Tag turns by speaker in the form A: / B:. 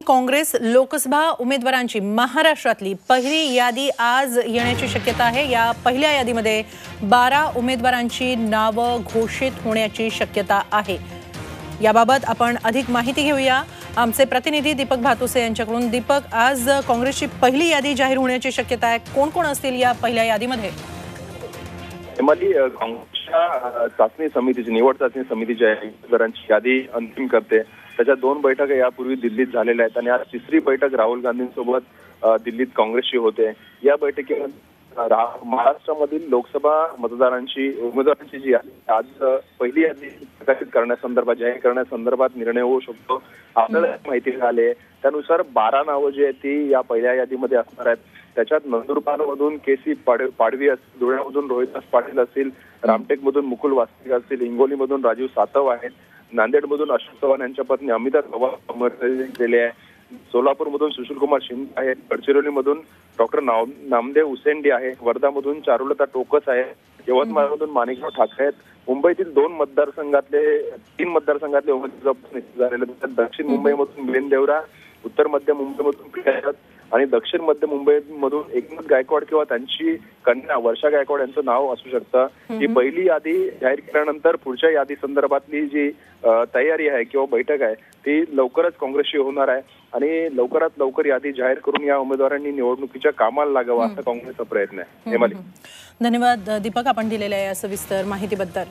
A: काँग्रेस लोकसभा उमेदवारांची महाराष्ट्रातली पहिली यादी आज येण्याची शक्यता आहे। या पहिल्या यादीमध्ये 12 उमेदवारांची नावे घोषित होण्याची शक्यता आहे। याबाबत आपण अधिक माहिती घेऊया आमचे प्रतिनिधी दीपक भातुसे यांच्याकडून। दीपक, आज काँग्रेसची पहिली यादी जाहीर होण्याची शक्यता आहे। कोण कोण असतील या पहिल्या यादीमध्ये?
B: काँग्रेसच्या चाचणी समितीची निवड चाचणी समितीची उमेदवारांची यादी अंतिम करते। त्याच्या 2 बैठका यापूर्वी दिल्लीत झालेल्या आहेत आणि आज तिसरी बैठक राहुल गांधींसोबत दिल्लीत काँग्रेसची होते। या बैठकीमध्ये महाराष्ट्रामधील लोकसभा उमेदवारांची जी आज पहिली यादी प्रकाशित करण्यासंदर्भात जाहीर करण्यासंदर्भात निर्णय होऊ शकतो। आपल्याला माहिती झाली त्यानुसार 12 नावं जी आहेत ती या पहिल्या यादीमध्ये असणार आहेत। त्याच्यात नंदुरबारमधून केसी पाडवी असतील, धुळ्यामधून रोहिदास पाटील असतील, रामटेकमधून मुकुल वासनिक असतील, हिंगोलीमधून राजीव सातव आहेत, नांदेडमधून अशोक चव्हाण यांच्या पत्नी अमिता चव्हाण दिले आहे, सोलापूरमधून सुशीलकुमार शिंदे आहेत, गडचिरोलीमधून डॉक्टर नामदेव उसेंडी आहे, वर्धामधून चारुलता टोकस आहे, यवतमाळमधून माणिकराव ठाकरे आहेत। मुंबईतील 3 मतदारसंघातले उमेदवार झालेले आहेत। दक्षिण मुंबईमधून मिलिंद देवरा, उत्तर मध्य मुंबईमधून प्रिया आणि दक्षिण मध्य मुंबईमधून एकनाथ गायकवाड किंवा त्यांची कन्या वर्षा गायकवाड यांचं नाव असू शकतं। ही पहिली यादी जाहीर केल्यानंतर पुढच्या यादी संदर्भातली जी तयारी आहे किंवा बैठक आहे ती लवकरच काँग्रेसची होणार आहे आणि लवकरात लवकर यादी जाहीर करून या उमेदवारांनी निवडणुकीच्या कामाला लागावं असा काँग्रेसचा प्रयत्न आहे। हेमाली,
A: धन्यवाद दीपक, आपण दिलेल्या या सविस्तर माहितीबद्दल।